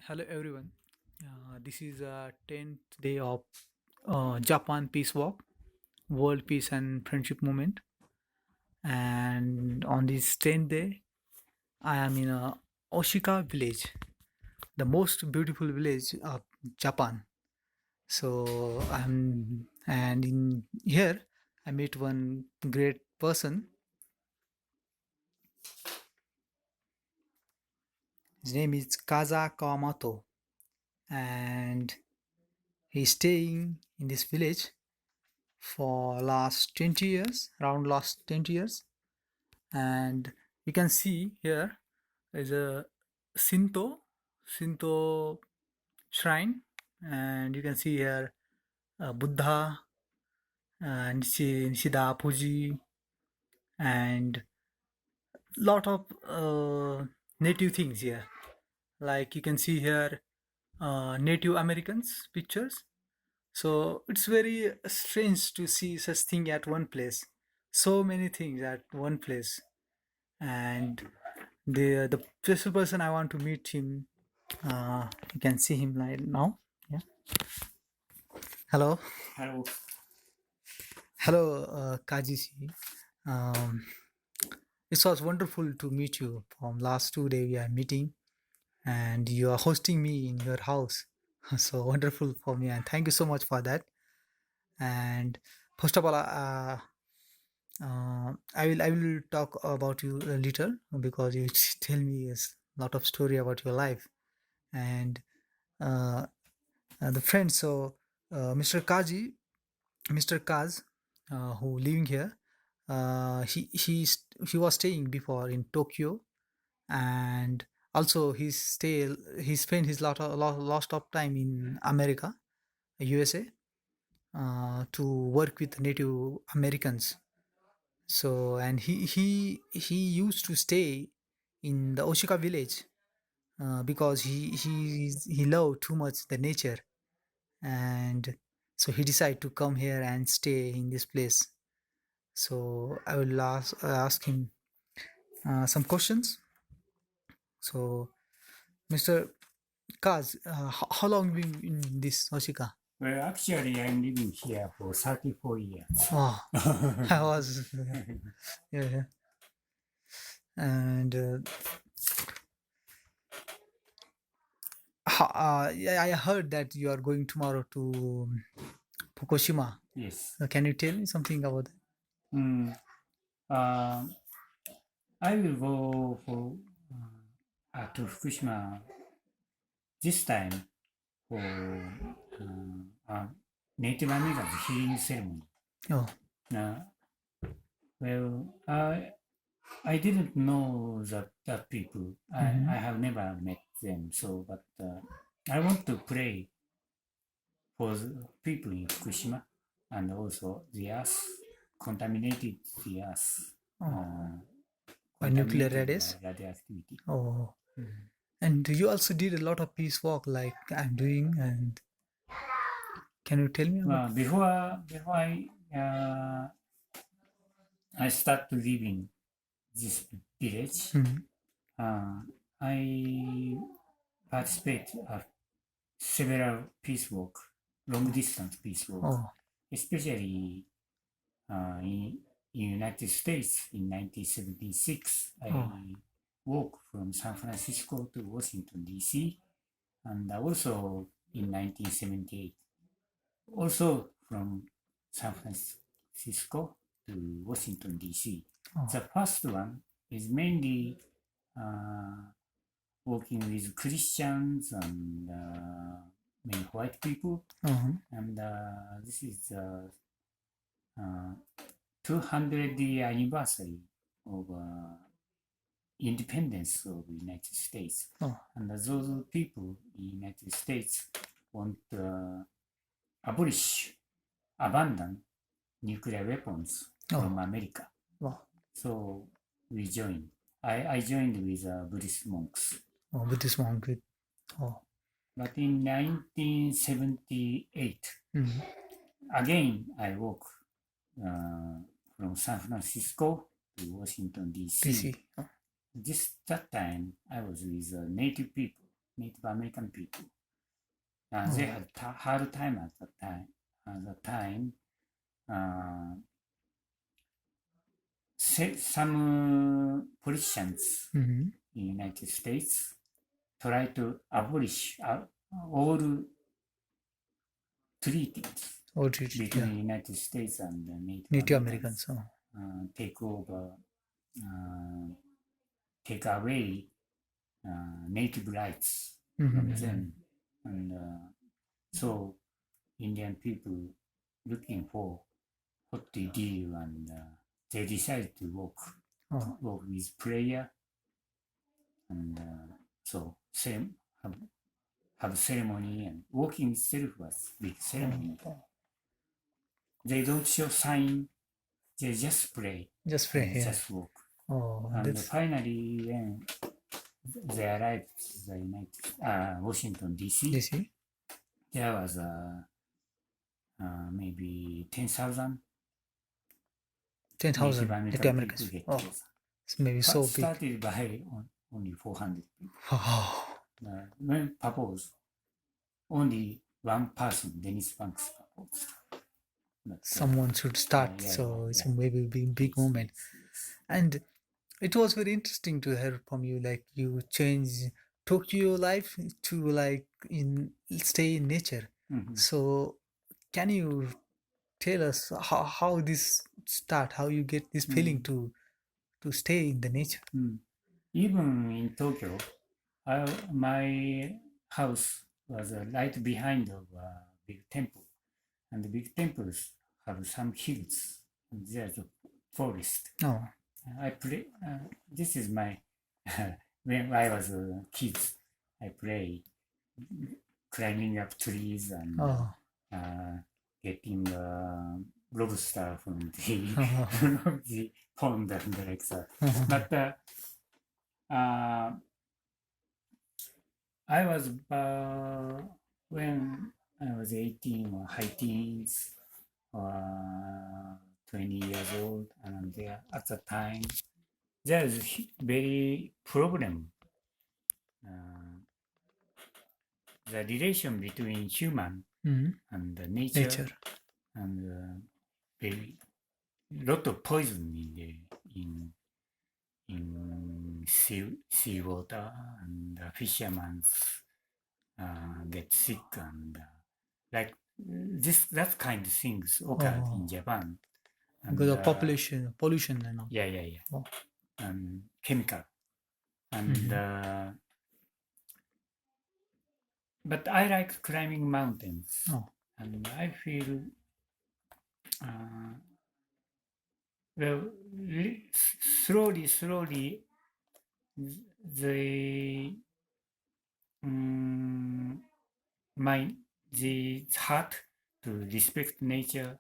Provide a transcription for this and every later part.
Hello everyone. This is a 10th day of Japan Peace Walk, World Peace and Friendship Movement. And on this 10th day, I am in a Oshika village, the most beautiful village of Japan. So and in here I met one great person. His name is Kaza Kawamoto, and he's staying in this village for last 20 years, around last 20 years. And you can see here is a Shinto shrine, and you can see here Buddha, Nishida Puji, and lot of native things here. Like you can see here Native Americans pictures. So it's very strange to see such thing at one place. So many things at one place, and the special person I want to meet him. You can see him right now. Yeah. Hello. Hello. Hello, Kajisi. Um, it was wonderful to meet you. From last 2 days we are meeting, and you are hosting me in your house. So wonderful for me, and thank you so much for that. And first of all, I will talk about you a little because you tell me a lot of story about your life. And uh, the friend, so Mr. Kaji, Mr. Kaz, who living here, he was staying before in Tokyo, and also he spent his lost of time in America, USA, to work with Native Americans. So and he used to stay in the Oshika village because he loved too much the nature, and so he decided to come here and stay in this place. So I will ask him some questions. So Mr. Kaz, how long been in this Oshika? Well, actually, I'm living here for 34 years. Oh, I was yeah, yeah. And yeah, I heard that you are going tomorrow to Fukushima. Yes. Can you tell me something about that? Mm, uh, I will go to Fukushima this time for Native American healing ceremony. Oh, Uh, well, I didn't know that people. mhm. I have never met them. So, but I want to pray for the people in Fukushima, and also the earth contaminated the earth, Oh, by nuclear contaminated radius. by radioactivity. Oh, Mm. and you also did a lot of peace work like I'm doing. And can you tell me about? Well, before I start to live in this village, Mhm. uh, I participate at several peace work, long distance peace work, Oh, especially in United States in 1976. I oh, walked from San Francisco to Washington, D.C., and also in 1978. Also from San Francisco to Washington, D.C. oh, The first one is mainly uh, working with Christians and many white people, uh-huh. and this is 200-year anniversary of independence of the United States. Oh, And those people in the United States want to abolish, abandon nuclear weapons from oh, America. wow. So we joined. I joined with Buddhist monks. Oh, with this monk. Oh, But in 1978, mhm. again I walked from San Francisco to Washington, D.C. DC. Oh, That time I was with native people. Native American people. Oh. They had hard time at the time. Uh, some politicians Mm-hmm. in the United States try to abolish all treaties Oh, did you? between Yeah. the United States and the Native Native Americans, Americans. Oh. take over, take away native rights from Mm-hmm. them. And so Indian people looking for what to do, and they decided to Oh. work with prayer, and so same have ceremony, and walking itself was big ceremony. Oh. They don't show sign, they just pray Just pray and here. just walk. Oh, And that's finally, when they arrived to the Washington D.C., DC. there was maybe 10,000 Native 10,000 Native American people Americans. get Oh, together. it's maybe so big. Started by only 400 people. Oh, When proposed, only one person, Dennis Banks, proposed. But, someone should start. So it's maybe a big moment. And it was very interesting to hear from you. Like you change Tokyo life to like in stay in nature. Mhm. So can you tell us how this start? How you get this feeling to stay in the nature? Even in Tokyo, my house was right behind of a big temple, and the big temples have some hills, and there's a forest. Oh, I play. This is my when I was a kid. I play climbing up trees and oh, getting lobster from the, oh, from the pond and like that. But I was when I was 18 or high teens or 20 years old, and there at the time there's very problem. The relation between human and the nature, nature. and very lot of poison in in seawater, and fishermen get sick, and like that kind of things occurred in Japan. And, Because of population, pollution and all. yeah, Oh. and chemical, and but I like climbing mountains, and I feel well, slowly, the my the heart to respect nature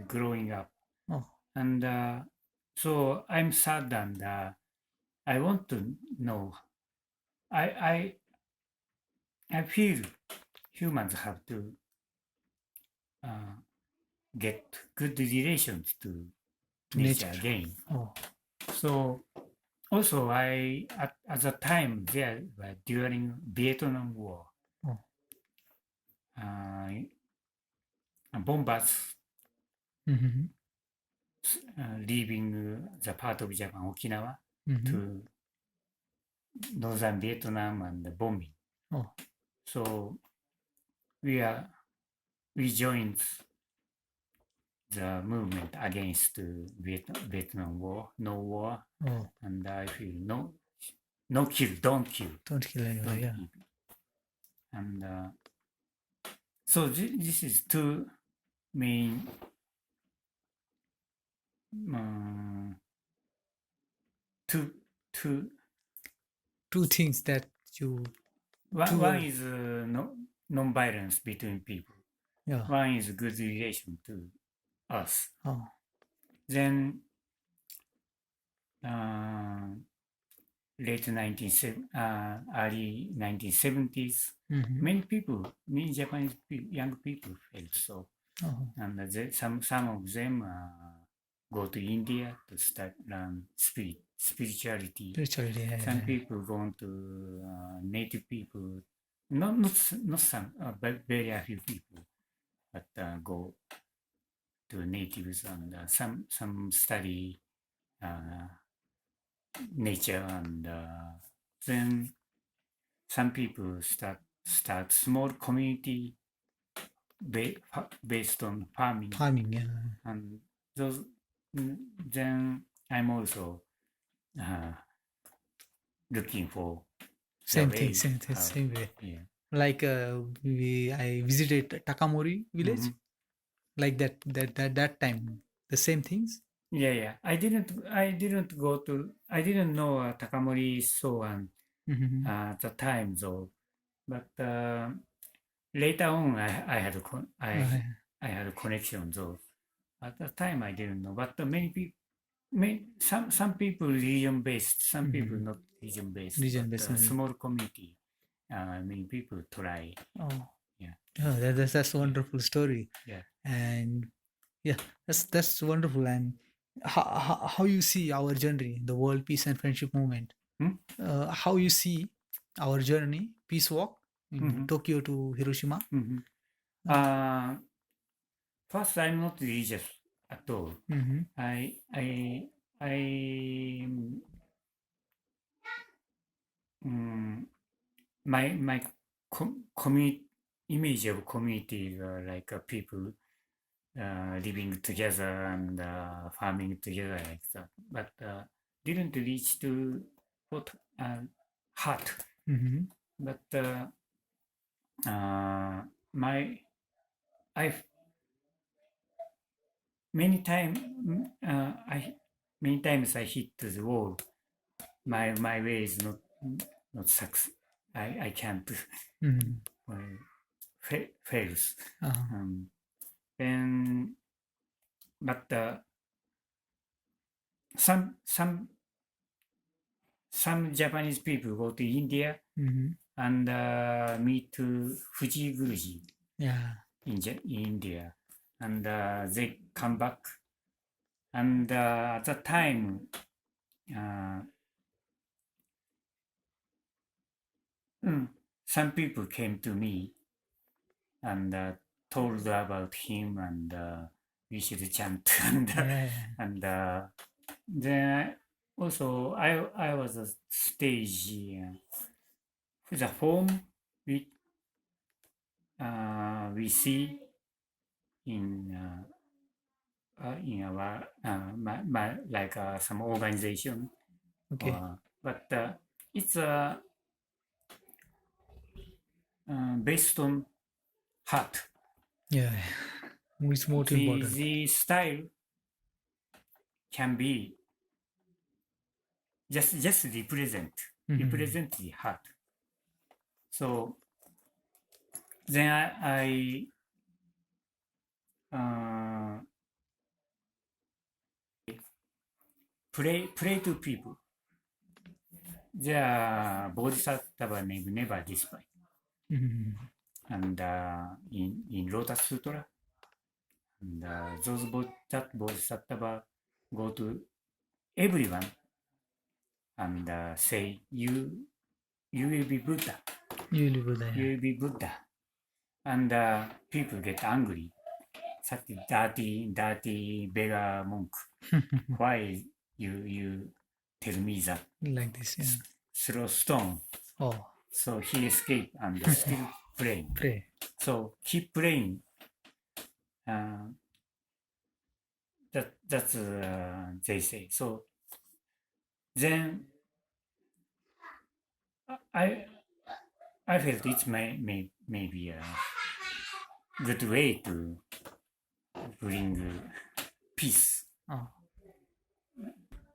growing up, and so I'm sad, and I want to know. I I feel humans have to get good relations to nature again. So also at the time there during Vietnam War, bombers leaving the part of Japan, Okinawa, to northern Vietnam and bombing. So we joined the movement against Vietnam War, no war, and I feel no kill, don't kill, don't kill anyone. Yeah. And so this is two main two things that you one is non-violence between people. Yeah. One is good relation to us. Oh. Then early 1970s, many Japanese young people felt so, and some of them go to India to learn spirituality. Some people go to native people, not some, but very few people, but go to natives and some study uh, nature and then some people start small community based on farming Farming, yeah. and those then I'm also uh, looking for the Same thing, way same thing, how same way. yeah. Like I visited Takamori village, Hmm. like that time. The same things. Yeah. I didn't know Takamori Soan Mm-hmm. at the time though, but later on I had a connection though. At the time I didn't know, but many people, some people region based, some people Mm-hmm. not region based, Region but based only. small community. Many people try. Oh, Yeah, oh, that's a yeah, wonderful story. yeah. And yeah, that's wonderful. And how you see our journey, the world peace and friendship movement, Hmm? how you see our journey, peace walk in Mm-hmm. Tokyo to Hiroshima. Mm-hmm. Uh, First, I'm not religious at all. mm-hmm. I um, my community image of community like people living together and farming together like that, but didn't reach to what heart. Mm-hmm. But my I many time I many times I hit the wall. My way is not success. I can't Mm-hmm. fails. Uh-huh. Um, and but some some some Japanese people go to India Mm-hmm. and meet Fuji Guruji Yeah. in India, and they come back. And at that time, uh, mm, some people came to me and told about him and we should chant Yeah. and then also I was a stage the form we we see in our like some organization Okay. but it's based on heart. Yeah. It's more important. The style can be just Mm-hmm. represent the heart. So then I pray to people. They are bodhisattva never despise. Mm-hmm. And in Lotus Sutra, and that bodhisattva go to everyone and say, you will be Buddha, You live with that. you will be Buddha. And people get angry. Such dirty beggar monk. Why you tell me that? Like this, yeah. Throw stone. Oh, So he escaped and still praying. pray. So keep praying. Uh, that's they say. So then I I felt it may be a good way to bring peace. Oh,